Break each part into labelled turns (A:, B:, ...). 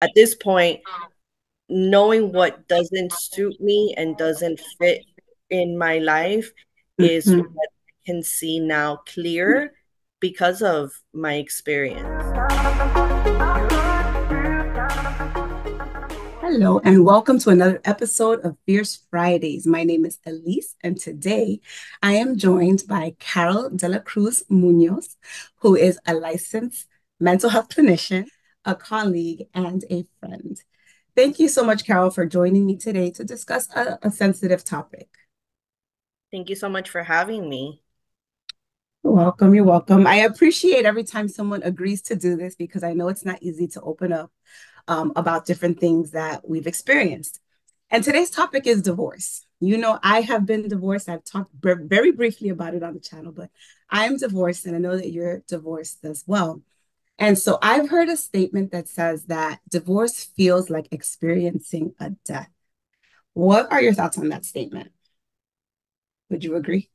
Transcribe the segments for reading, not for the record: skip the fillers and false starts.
A: At this point, knowing what doesn't suit me and doesn't fit in my life is what
B: Mhm.
A: I can see now clear because of my experience.
B: Hello, and welcome to another episode of Fierce Fridays. My name is Elise, and today I am joined by Carol de la Cruz Munoz, who is a licensed mental health clinician, a colleague, and a friend. Thank you so much, Carol, for joining me today to discuss a sensitive topic.
A: Thank you so much for having me.
B: You're welcome. You're welcome. I appreciate every time someone agrees to do this because I know it's not easy to open up about different things that we've experienced. And today's topic is divorce. I have been divorced. I've talked very briefly about it on the channel, but I'm divorced and I know that you're divorced as well. And so I've heard a statement that says that divorce feels like experiencing a death. What are your thoughts on that statement? Would you agree?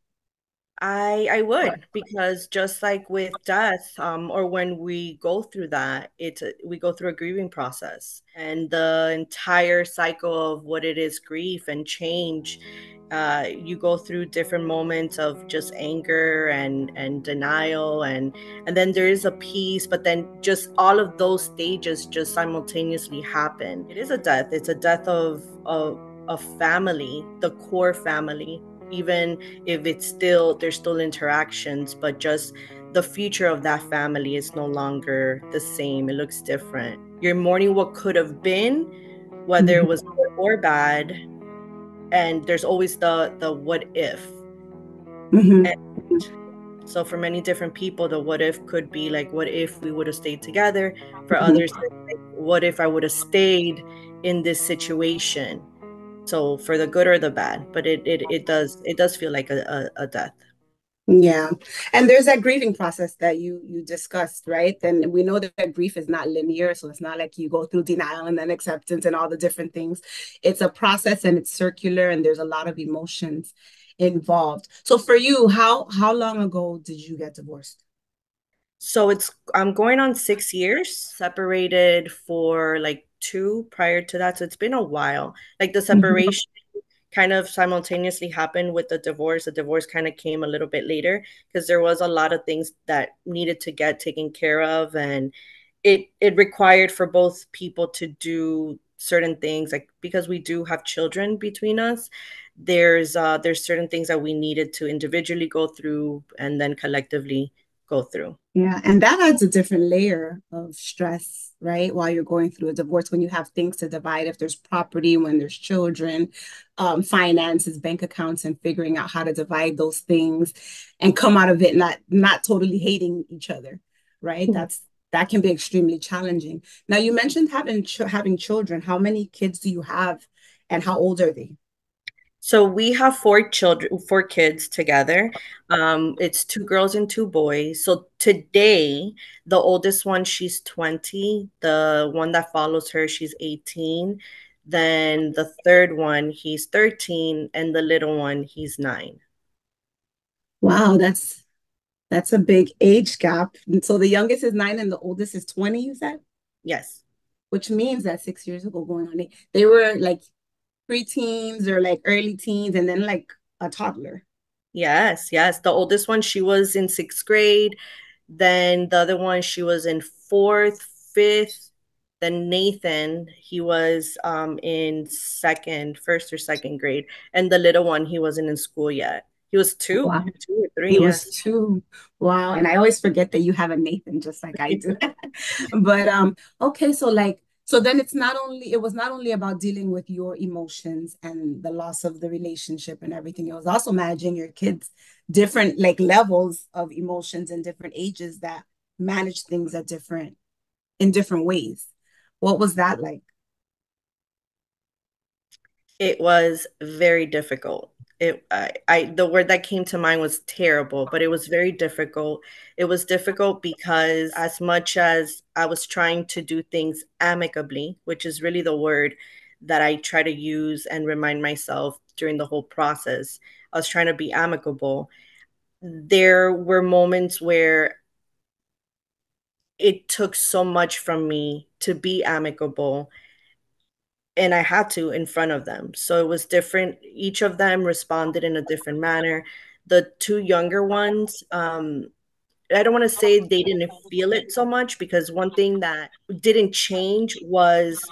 A: I would, because just like with death, or when we go through that, we go through a grieving process, and the entire cycle of what it is, grief and change. You go through different moments of just anger and denial, and then there is a peace, but then just all of those stages just simultaneously happen. It is a death. It's a death of a family, the core family, even if it's still there's still interactions, but just the future of that family is no longer the same. It looks different. You're mourning what could have been, whether it
B: Mhm.
A: was good or bad, and there's always the what if.
B: Mhm.
A: And so for many different people, the what if could be like, what if we would have stayed together? For others,
B: Mhm.
A: it's like, what if I would have stayed in this situation? So for the good or the bad, but it does feel like a death.
B: Yeah. And there's that grieving process that you discussed, right? And we know that grief is not linear, so it's not like you go through denial and then acceptance and all the different things. It's a process and it's circular and there's a lot of emotions involved. So for you, how long ago did you get divorced?
A: So I'm going on 6 years, separated for like two prior to that. So it's been a while. Like the
B: Mhm.
A: separation kind of simultaneously happened with the divorce. The divorce kind of came a little bit later because there was a lot of things that needed to get taken care of, and it required for both people to do certain things, like because we do have children between us. There's certain things that we needed to individually go through and then collectively go through.
B: Yeah, and that adds a different layer of stress, right? While you're going through a divorce, when you have things to divide, if there's property, when there's children, finances, bank accounts, and figuring out how to divide those things and come out of it not totally hating each other, right? That can be extremely challenging. Now, you mentioned having children. How many kids do you have, and how old are they?
A: So we have four kids together. It's two girls and two boys. So today, the oldest one, she's 20. The one that follows her, she's 18. Then the third one, he's 13, and the little one, he's 9.
B: Wow, that's a big age gap. And so the youngest is 9 and the oldest is 20, you said?
A: Yes.
B: Which means that 6 years ago, going on, they were like preteens or like early teens, and then like a toddler.
A: Yes, yes. The oldest one, she was in 6th grade. Then the other one, she was in fourth, fifth. Then Nathan, he was in first or second grade. And the little one, he wasn't in school yet. He was
B: Wow.
A: two or three,
B: He was
A: yes.
B: 2. Wow. And I always forget that you have a Nathan just like I do. But okay, so so then it was not only about dealing with your emotions and the loss of the relationship and everything. It was also managing your kids different like levels of emotions and different ages that manage things at different in different ways. What was that like?
A: It was very difficult. The word that came to mind was terrible, but it was very difficult. It was difficult because as much as I was trying to do things amicably, which is really the word that I try to use and remind myself during the whole process, I was trying to be amicable. There were moments where it took so much from me to be amicable, and I had to in front of them. So it was different. Each of them responded in a different manner. The two younger ones, I don't want to say they didn't feel it so much, because one thing that didn't change was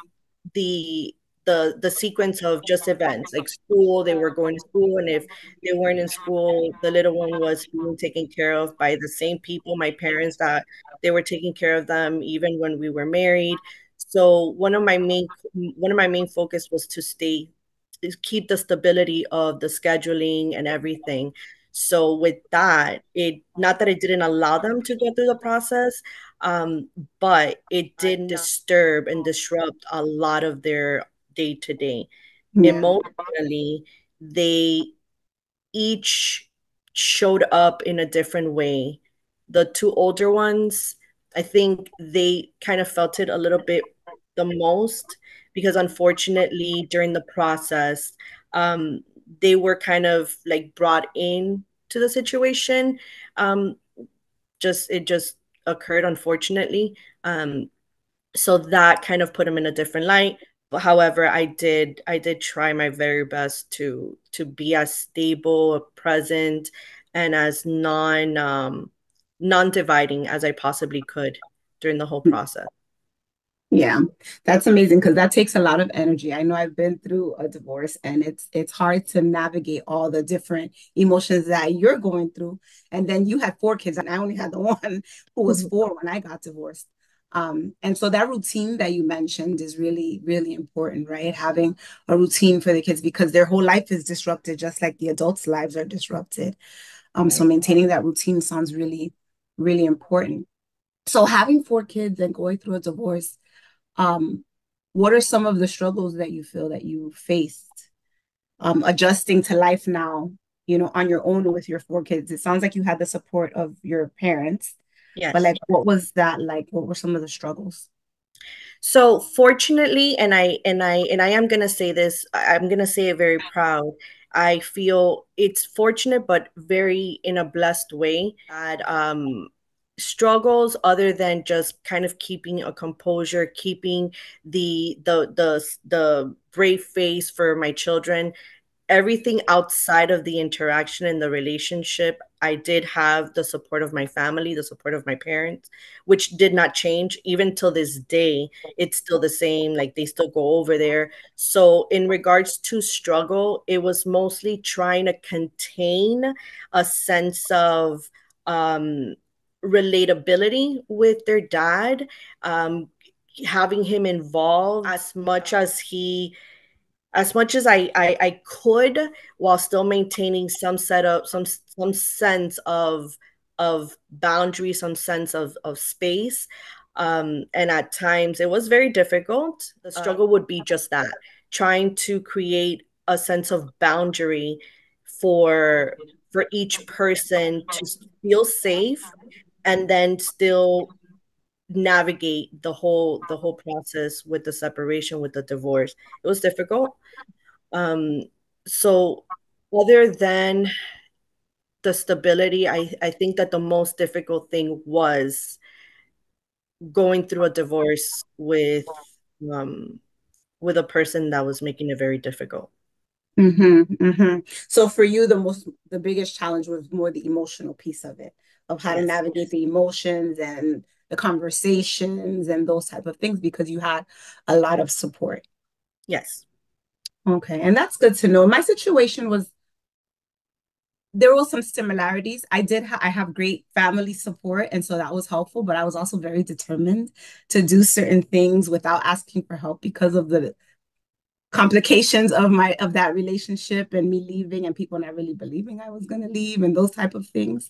A: the the sequence of just events like school. They were going to school, and if they weren't in school, the little one was being taken care of by the same people, my parents, that they were taking care of them even when we were married. So one of my main focus was to keep the stability of the scheduling and everything. So with that, it not that it didn't allow them to go through the process, but it did disturb and disrupt a lot of their day to day.
B: Yeah.
A: Emotionally, they each showed up in a different way. The two older ones, I think they kind of felt it a little bit the most, because unfortunately during the process, um, they were kind of like brought in to the situation. Um, it just occurred, unfortunately. So that kind of put them in a different light. But however, I did try my very best to be as stable, present, and as non-dividing as I possibly could during the whole process.
B: Yeah, that's amazing because that takes a lot of energy. I know I've been through a divorce and it's hard to navigate all the different emotions that you're going through. And then you had four kids and I only had the one who was four when I got divorced. And so that routine that you mentioned is really, really important, right? Having a routine for the kids because their whole life is disrupted, just like the adults' lives are disrupted. So
A: Right.
B: maintaining that routine sounds really, really important. So having four kids and going through a divorce, um, what are some of the struggles that you feel that you faced adjusting to life now, on your own with your four kids? It sounds like you had the support of your parents, but
A: Yes.
B: like, what was that like? What were some of the struggles?
A: So fortunately, and I am gonna say this, I'm gonna say it very proud. I feel it's fortunate, but very in a blessed way, that struggles other than just kind of keeping a composure, keeping the brave face for my children. Everything outside of the interaction and the relationship, I did have the support of my family, the support of my parents, which did not change even till this day. It's still the same, like they still go over there. So in regards to struggle, it was mostly trying to contain a sense of um relatability with their dad, um having him involved as much as I could, while still maintaining some setup, some sense of boundary, some sense of space. And at times it was very difficult. The struggle would be just that, trying to create a sense of boundary for for each person to feel safe, and then still navigate the whole process with the separation, with the divorce. It was difficult. um, so other than the stability, I think that the most difficult thing was going through a divorce um, with a person that was making it very difficult.
B: So for you, the biggest challenge was more the emotional piece of it, of how to
A: Yes.
B: navigate the emotions and the conversations and those type of things because you had a lot of support.
A: Yes.
B: Okay, and that's good to know. My situation was there were some similarities. I have great family support, and so that was helpful, but I was also very determined to do certain things without asking for help because of the complications of that relationship and me leaving and people not really believing I was going to leave and those type of things.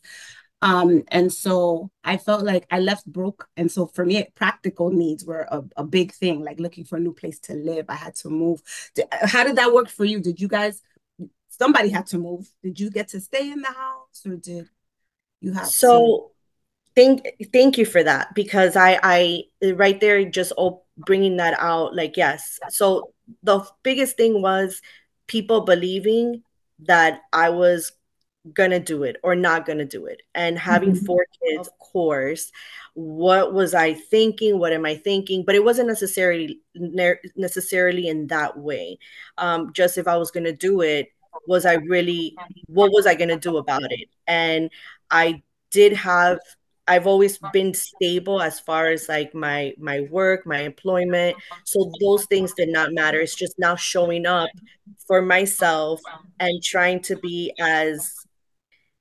B: And so I felt like I left broke. And so for me, practical needs were a big thing, like looking for a new place to live. I had to move. How did that work for you? Did you guys, somebody had to move? Did you get to stay in the house or did you have to?
A: So thank you for that, because I right there, just bringing that out, like, yes. So the biggest thing was people believing that I was gonna do it or not gonna do it. And having
B: Mhm.
A: four kids, of course, what was I thinking? What am I thinking? But it wasn't necessarily in that way. Just if I was gonna do it, was I really, what was I gonna do about it? And I did have, I've always been stable as far as like my work, my employment. So those things did not matter. It's just now showing up for myself and trying to be as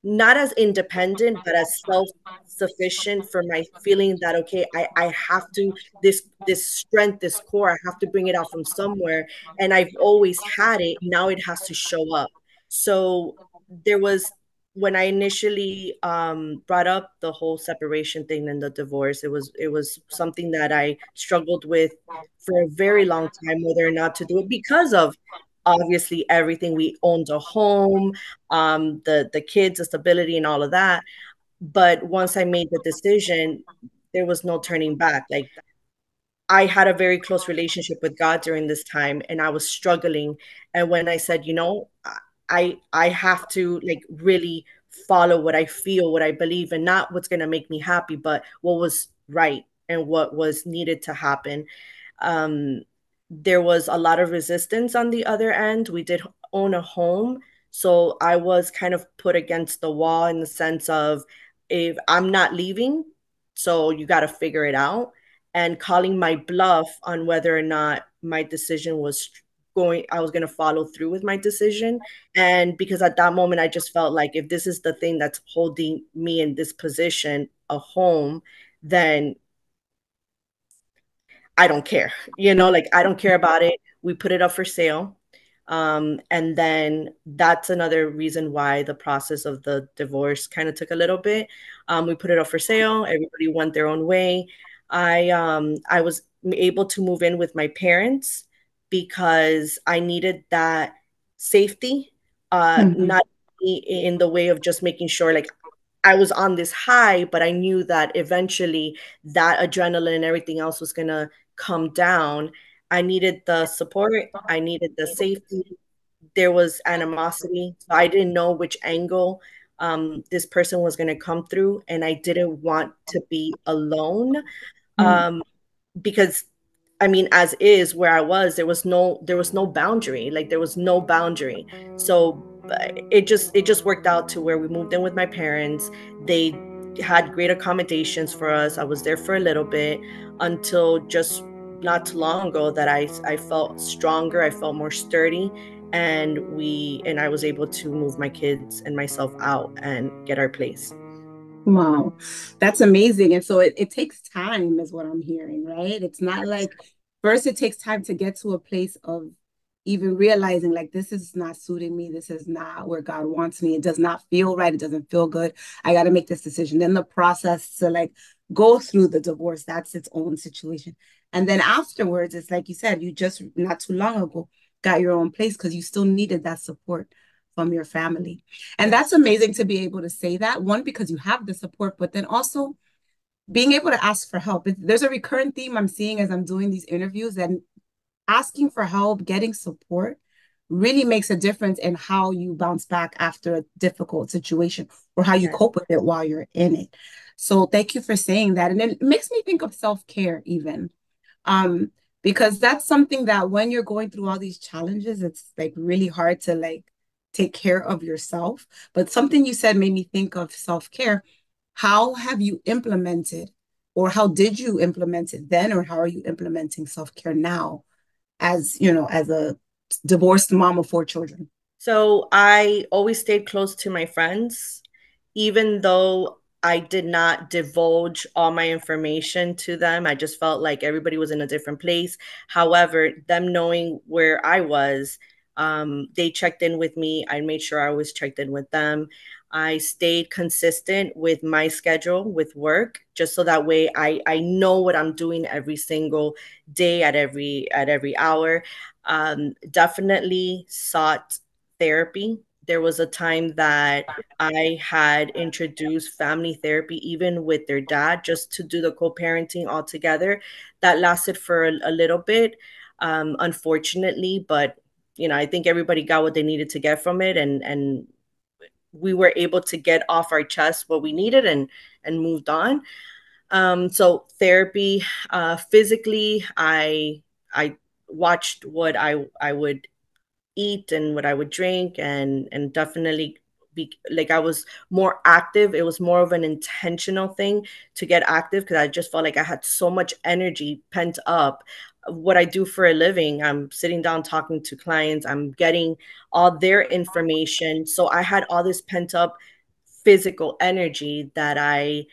A: not as independent, but as self-sufficient for my feeling that okay, I have to this strength, this core, I have to bring it out from somewhere. And I've always had it. Now it has to show up. So there was when I initially brought up the whole separation thing and the divorce, it was something that I struggled with for a very long time, whether or not to do it because of obviously everything. We owned a home, the kids, the stability, and all of that. But once I made the decision, there was no turning back. Like I had a very close relationship with God during this time, and I was struggling. And when I said, I have to like really follow what I feel, what I believe, and not what's gonna make me happy, but what was right and what was needed to happen. Um, there was a lot of resistance on the other end. We did own a home, so I was kind of put against the wall in the sense of if I'm not leaving, so you got to figure it out, and calling my bluff on whether or not my decision was I was going to follow through with my decision. And because at that moment I just felt like if this is the thing that's holding me in this position, a home, then I don't care. Like I don't care about it. We put it up for sale. And then that's another reason why the process of the divorce kind of took a little bit. We put it up for sale. Everybody went their own way. I was able to move in with my parents because I needed that safety,
B: Mhm.
A: not in the way of just making sure like I was on this high, but I knew that eventually that adrenaline and everything else was gonna come down. I needed the support, I needed the safety. There was animosity. So I didn't know which angle this person was gonna come through, and I didn't want to be alone.
B: Mhm.
A: Um, because I mean, as is where I was, there was no boundary. Like there was no boundary. So it just worked out to where we moved in with my parents. They had great accommodations for us. I was there for a little bit until just not too long ago that I felt stronger, I felt more sturdy, and I was able to move my kids and myself out and get our place.
B: Wow, that's amazing. And so it takes time, is what I'm hearing, right? It's not like first it takes time to get to a place of even realizing like this is not suiting me, this is not where God wants me. It does not feel right, it doesn't feel good. I got to make this decision. Then the process to like go through the divorce, that's its own situation. And then afterwards, it's like you said, you just not too long ago got your own place because you still needed that support from your family. And that's
A: Yes.
B: amazing to be able to say that, one, because you have the support, but then also being able to ask for help. There's a recurrent theme I'm seeing as I'm doing these interviews, and asking for help, getting support really makes a difference in how you bounce back after a difficult situation or how you
A: Yes.
B: cope with it while you're in it. So thank you for saying that. And it makes me think of self-care even. Um, because that's something that when you're going through all these challenges, it's like really hard to like take care of yourself. But something you said made me think of self-care. How have you implemented, or how did you implement it then, or how are you implementing self-care now as, as a divorced mom of four children?
A: So I always stayed close to my friends, even though I did not divulge all my information to them. I just felt like everybody was in a different place. However, them knowing where I was, they checked in with me. I made sure I always checked in with them. I stayed consistent with my schedule with work, just so that way I know what I'm doing every single day at every hour. Definitely sought therapy. There was a time that I had introduced family therapy, even with their dad, just to do the co parenting all together. That lasted for a little bit, unfortunately, but I think everybody got what they needed to get from it, and we were able to get off our chest what we needed and moved on. So therapy, physically, I watched what I would eat and what I would drink, and definitely be like, I was more active. It was more of an intentional thing to get active because I just felt like I had so much energy pent up. What I do for a living, I'm sitting down talking to clients, I'm getting all their information. So I had all this pent up physical energy that I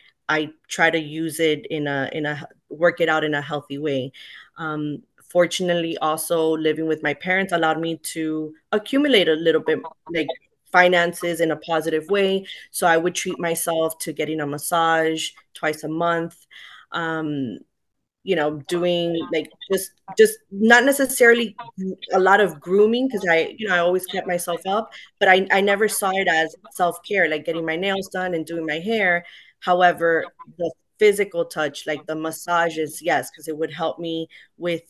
A: try to use it in a work it out in a healthy way. Fortunately, also living with my parents allowed me to accumulate a little bit, like finances, in a positive way. So I would treat myself to getting a massage twice a month. Um, doing like just not necessarily a lot of grooming, because I always kept myself up, but I never saw it as self-care, like getting my nails done and doing my hair. However, the physical touch, like the massages, yes, because it would help me with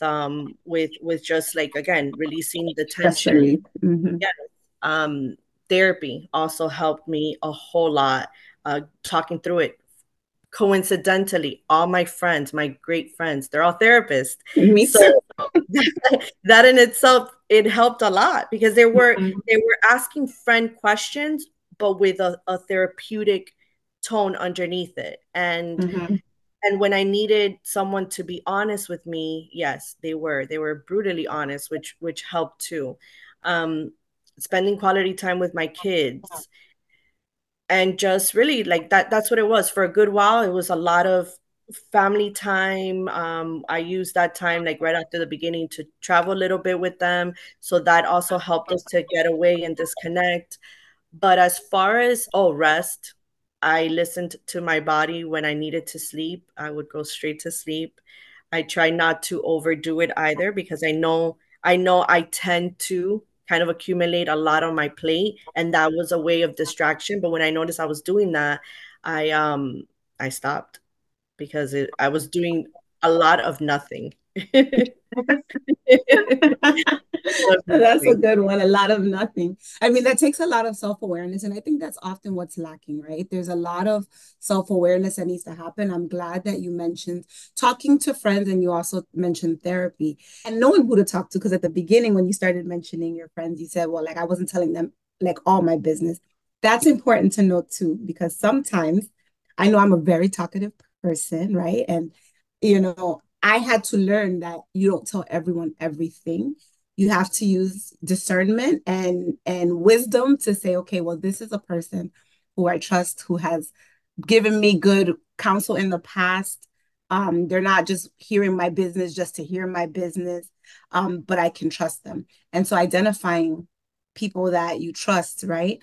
A: just like, again, releasing the
B: Stress
A: tension.
B: relief. Mm-hmm.
A: Yes. Um, Therapy also helped me a whole lot, talking through it. Coincidentally, all my friends, my great friends, they're all therapists.
B: Me
A: So
B: too.
A: that in itself, it helped a lot because they were
B: Mm-hmm.
A: they were asking friend questions, but with a therapeutic tone underneath it.
B: Mm-hmm.
A: And when I needed someone to be honest with me, yes, they were brutally honest, which helped too. Um, Spending quality time with my kids, and just really like that's what it was for a good while. It was a lot of family time. I used that time, like right after the beginning, to travel a little bit with them, so that also helped us to get away and disconnect. But as far as, rest, I listened to my body. When I needed to sleep, I would go straight to sleep. I try not to overdo it either, because I know I tend to kind of accumulate a lot on my plate, and that was a way of distraction. But when I noticed I was doing that, I stopped, because I was doing a lot of nothing. Of
B: That's a
A: nothing.
B: good one. A lot of nothing. I mean, that takes a lot of self-awareness. And I think that's often what's lacking, right? There's a lot of self-awareness that needs to happen. I'm glad that you mentioned talking to friends and you also mentioned therapy and knowing who to talk to. Because at the beginning, when you started mentioning your friends, you said, well, like I wasn't telling them like all my business. That's important to know too, because sometimes I know I'm a very talkative person, right? And, I had to learn that you don't tell everyone everything. You have to use discernment and wisdom to say, okay, well, this is a person who I trust, who has given me good counsel in the past. They're not just hearing my business just to hear my business, but I can trust them. And so identifying people that you trust, right,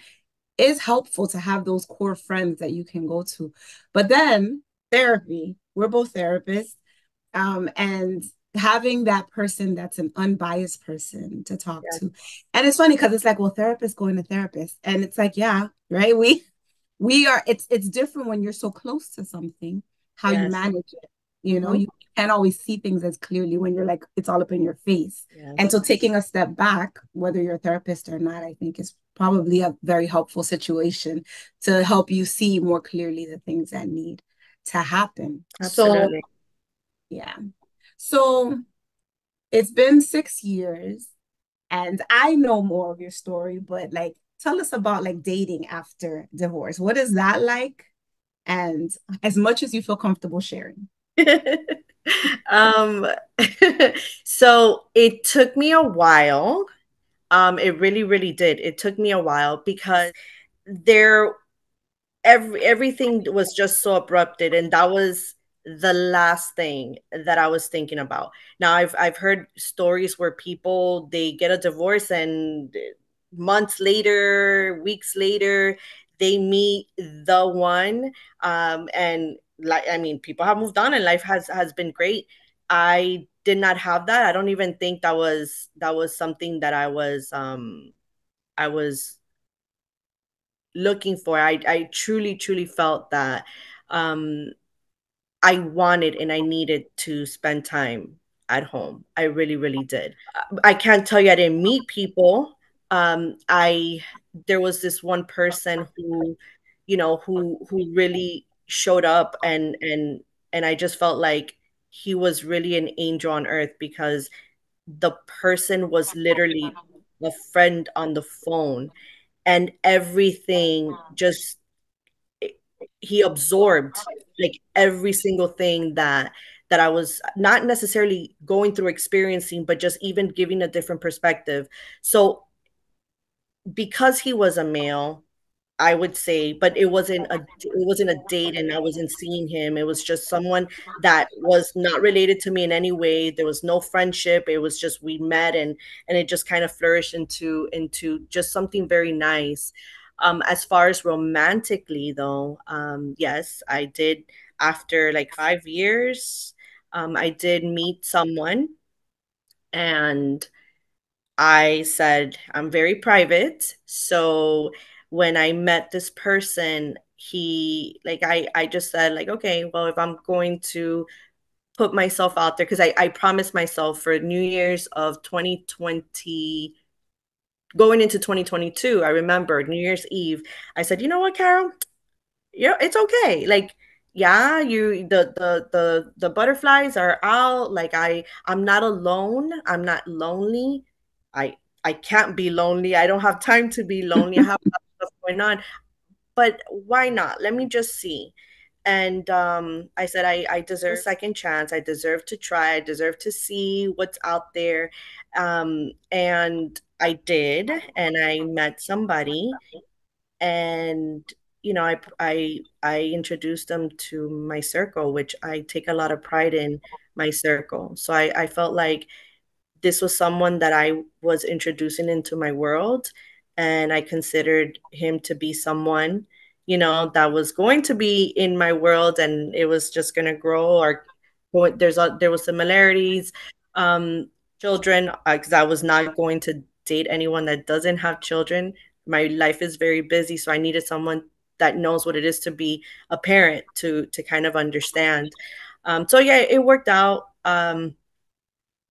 B: is helpful to have those core friends that you can go to. But then therapy, we're both therapists, and having that person that's an unbiased person to talk
A: Yeah.
B: to. And it's funny because it's like, well, therapists going to therapist. And it's like, yeah, right. We are, it's different when you're so close to something, how you
A: Yes.
B: manage it.
A: Hmm.
B: You can't always see things as clearly when you're like, it's all up in your face. And
A: Yes.
B: so taking a step back, whether you're a therapist or not, I think is probably a very helpful situation to help you see more clearly the things that need to happen. So,
A: Absolutely.
B: yeah. So it's been 6 years, and I know more of your story, but like, tell us about like dating after divorce. What is that like? And as much as you feel comfortable sharing.
A: um, so it took me a while. It really, really did. It took me a while because there everything was just so abrupted, and that was the last thing that I was thinking about. Now I've heard stories where people, they get a divorce, and months later, weeks later, they meet the one. And like, I mean, people have moved on and life has been great. I did not have that. I don't even think that was something that I was looking for. I truly, truly felt that um, I wanted and I needed to spend time at home. I really, really did. I can't tell you I didn't meet people. I there was this one person who, who really showed up, and I just felt like he was really an angel on earth, because the person was literally a friend on the phone, and everything just, he absorbed like every single thing that I was not necessarily going through experiencing, but just even giving a different perspective. So because he was a male, I would say, but it wasn't a date, and I wasn't seeing him. It was just someone that was not related to me in any way. There was no friendship. It was just we met, and it just kind of flourished into just something very nice. As far as romantically though, yes, I did, after like 5 years, I did meet someone, and I said, I'm very private. So when I met this person, I just said, like, okay, well, if I'm going to put myself out there, because I promised myself for New Year's of 2020, going into 2022, I remember New Year's Eve, I said, you know what, Carol? Yeah, it's okay. Like, yeah, the butterflies are out. Like, I'm not alone. I'm not lonely. I can't be lonely. I don't have time to be lonely. I have a lot of stuff going on. But why not? Let me just see. And I said I deserve a second chance. I deserve to try. I deserve to see what's out there. And I did, and I met somebody, and I introduced them to my circle, which I take a lot of pride in my circle. So I felt like this was someone that I was introducing into my world, and I considered him to be someone, that was going to be in my world, and it was just going to grow. Or there was similarities, um, children, because I was not going to date anyone that doesn't have children. My life is very busy, so I needed someone that knows what it is to be a parent, to kind of understand. So yeah, it worked out.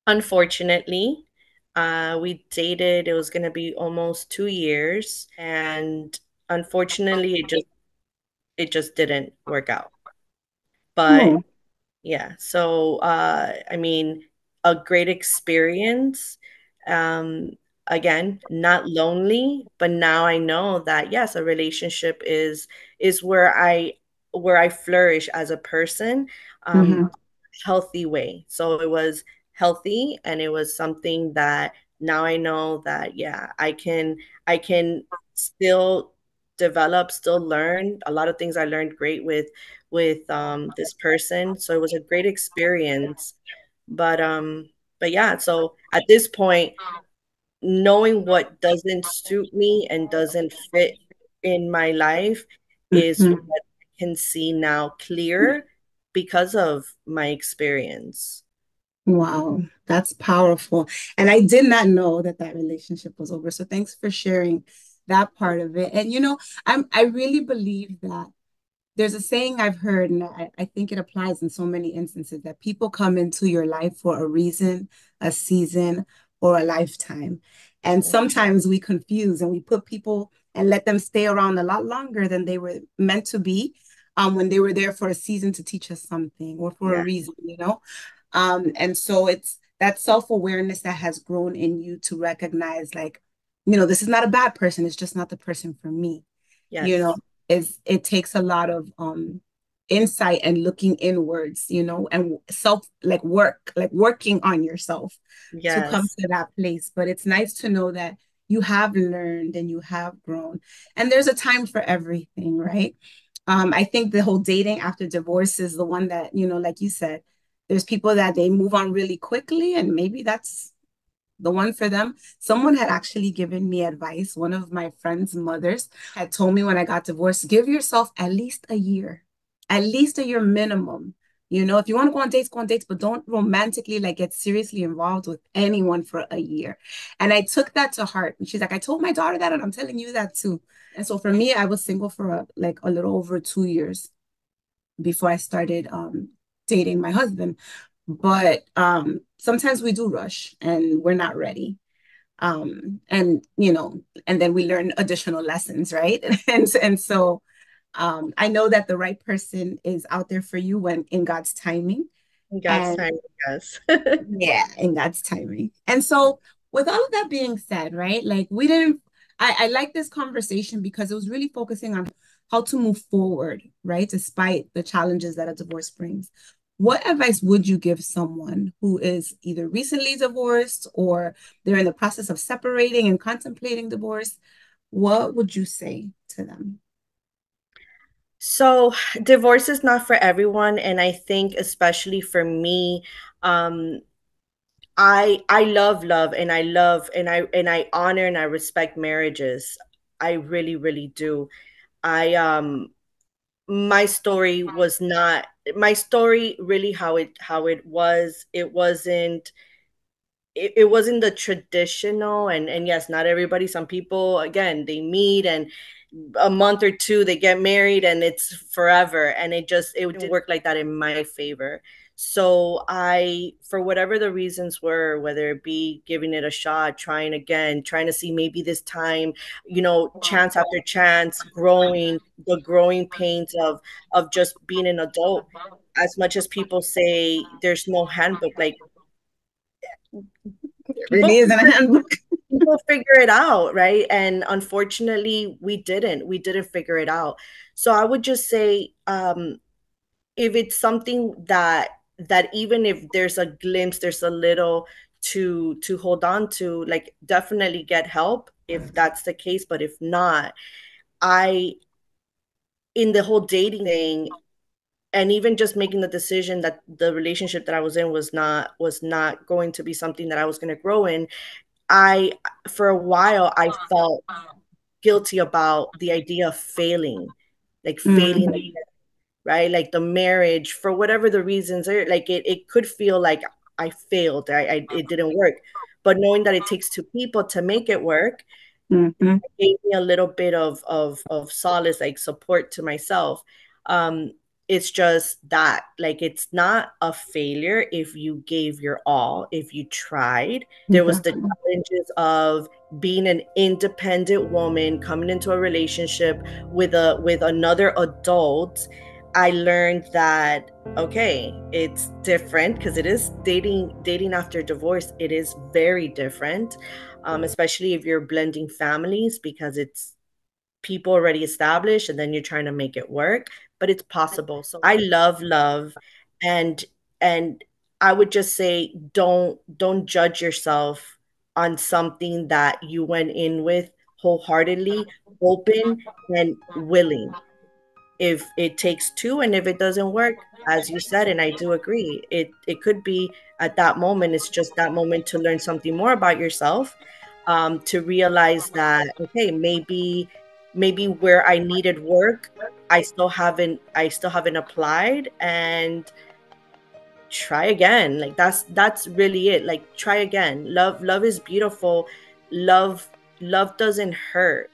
A: Unfortunately, we dated. It was going to be almost 2 years, and unfortunately, it just didn't work out. But
B: Oh,
A: yeah, so I mean, a great experience. Um, Again, not lonely, but now I know that yes, a relationship is where I flourish as a person.
B: mm-hmm.
A: Healthy way. So it was healthy, and it was something that now I know that yeah, I can still develop, still learn. A lot of things I learned great with this person. So it was a great experience. But yeah, so at this point, knowing what doesn't suit me and doesn't fit in my life is
B: Mm-hmm.
A: what I can see now clear because of my experience.
B: Wow, that's powerful. And I did not know that that relationship was over. So thanks for sharing that part of it. And I really believe that there's a saying I've heard, and I think it applies in so many instances, that people come into your life for a reason, a season, or a lifetime. And sometimes we confuse and we put people and let them stay around a lot longer than they were meant to be, when they were there for a season to teach us something or for a
A: Yeah.
B: reason. And so it's that self-awareness that has grown in you to recognize, like, this is not a bad person, it's just not the person for me, you know
A: Yes.
B: is it takes a lot of insight and looking inwards, and self, like working on yourself to come
A: Yes.
B: to that place. But it's nice to know that you have learned and you have grown, and there's a time for everything, right? I think the whole dating after divorce is the one that, like you said, there's people that they move on really quickly, and maybe that's the one for them. Someone had actually given me advice. One of my friend's mothers had told me when I got divorced, give yourself at least a year minimum. If you want to go on dates, but don't romantically like get seriously involved with anyone for a year. And I took that to heart. And she's like, I told my daughter that, and I'm telling you that too. And so for me, I was single for like a little over 2 years before I started dating my husband. But sometimes we do rush and we're not ready. And and then we learn additional lessons, right? And so I know that the right person is out there for you when in God's timing.
A: In God's
B: And
A: time, yes.
B: yeah, in God's timing. And so, with all of that being said, right, like we didn't, I like this conversation because it was really focusing on how to move forward, right, despite the challenges that a divorce brings. What advice would you give someone who is either recently divorced or they're in the process of separating and contemplating divorce? What would you say to them?
A: So, divorce is not for everyone, and I think especially for me, um, I love and I love and I honor and I respect marriages. I really, really do. I My story was not my story really how it was. It wasn't the traditional, and yes, not everybody, some people, again, they meet and a month or two they get married and it's forever, and it didn't work like that in my favor. So I, for whatever the reasons were, whether it be giving it a shot, trying again, trying to see maybe this time, chance after chance, growing, the growing pains of just being an adult. As much as people say there's no handbook, like,
B: It really
A: people
B: isn't a handbook.
A: people figure it out, right? And unfortunately, we didn't figure it out. So I would just say, if it's something that even if there's a glimpse, there's a little to hold on to, like, definitely get help if that's the case. But if not, I in the whole dating thing, and even just making the decision that the relationship that I was in was not going to be something that I was going to grow in, I for a while I felt guilty about the idea of failing, like failing,
B: Mhm.
A: right? Like the marriage, for whatever the reasons are, like it could feel like I failed, it didn't work. But knowing that it takes two people to make it work
B: Mhm.
A: gave me a little bit of solace, like support to myself. Um, it's just that, like, it's not a failure if you gave your all, if you tried. There was the
B: Exactly.
A: challenges of being an independent woman coming into a relationship with another adult. I learned that, okay, it's different because it is dating after divorce. It is very different, especially if you're blending families, because it's people already established and then you're trying to make it work, but it's possible. So I love love, and and I would just say, don't judge yourself on something that you went in with wholeheartedly, open and willing. If it takes two, and if it doesn't work, as you said, and I do agree, it could be at that moment, it's just that moment to learn something more about yourself, to realize that, okay, maybe where I needed work, I still haven't applied, and try again. Like, that's really it. Like, try again. Love is beautiful. Love doesn't hurt.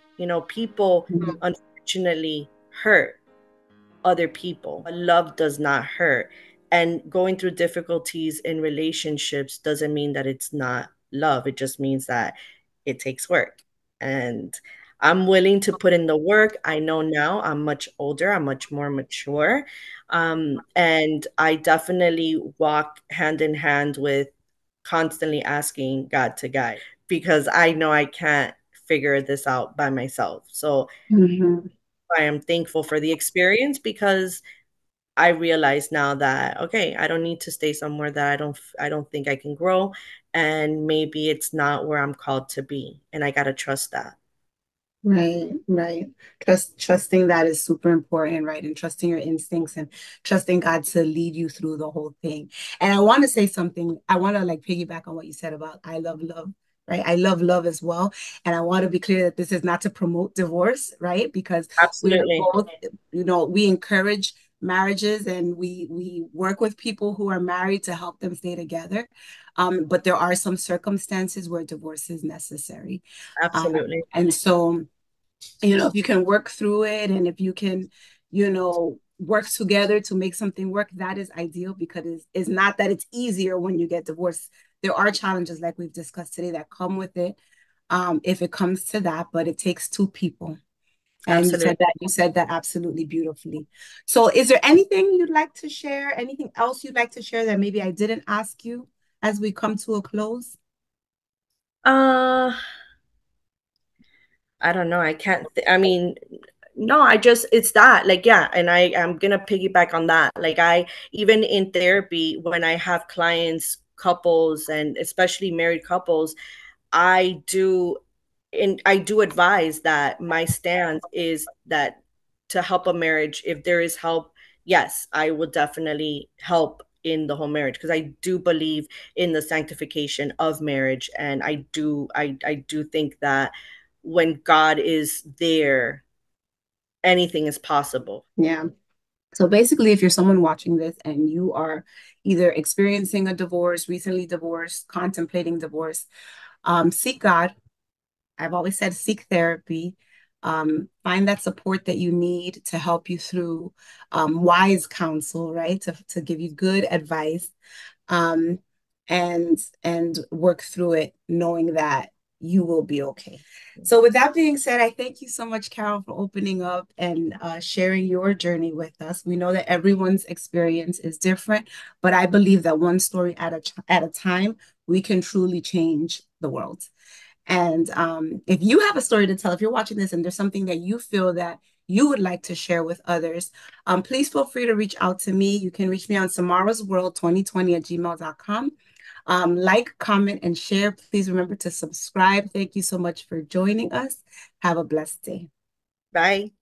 A: People unfortunately hurt other people. But love does not hurt. And going through difficulties in relationships doesn't mean that it's not love. It just means that it takes work. And I'm willing to put in the work. I know now I'm much older, I'm much more mature. And I definitely walk hand in hand with constantly asking God to guide, because I know I can't figure this out by myself. So
B: Mhm.
A: I am thankful for the experience, because I realize now that, okay, I don't need to stay somewhere that I don't think I can grow, and maybe it's not where I'm called to be, and I got to trust that.
B: Right, right. Trusting that is super important, right? And trusting your instincts and trusting God to lead you through the whole thing. And I want to say something. I want to like piggyback on what you said about I love love, right? I love love as well. And I want to be clear that this is not to promote divorce, right? Because we are
A: Absolutely.
B: both, we encourage marriages and we work with people who are married to help them stay together. But there are some circumstances where divorce is necessary.
A: Absolutely.
B: And so, if you can work through it and if you can, work together to make something work, that is ideal because it's not that it's easier when you get divorced. There are challenges like we've discussed today that come with it. if it comes to that, but it takes two people. And
A: Absolutely.
B: you said that absolutely beautifully. So is there anything you'd like to share? Anything else you'd like to share that maybe I didn't ask you as we come to a close?
A: Uh, I don't know. I can't. I mean, no, I just it's that like yeah, and I'm gonna piggyback on that. Like I even in therapy when I have clients, couples, and especially married couples, I do and I do advise that my stance is that to help a marriage, if there is help, yes, I will definitely help in the whole marriage because I do believe in the sanctification of marriage. And I do think that when God is there, anything is possible.
B: Yeah. So basically, if you're someone watching this and you are either experiencing a divorce, recently divorced, contemplating divorce, seek God. I've always said seek therapy. Find that support that you need to help you through wise counsel, right? To give you good advice, um, and work through it, knowing that you will be okay. So, with that being said, I thank you so much, Carol, for opening up and sharing your journey with us. We know that everyone's experience is different, but I believe that one story at a time, we can truly change the world. And if you have a story to tell, if you're watching this and there's something that you feel that you would like to share with others, please feel free to reach out to me. You can reach me on samarasworld2020@gmail.com. Like, comment, and share. Please remember to subscribe. Thank you so much for joining us. Have a blessed day.
A: Bye.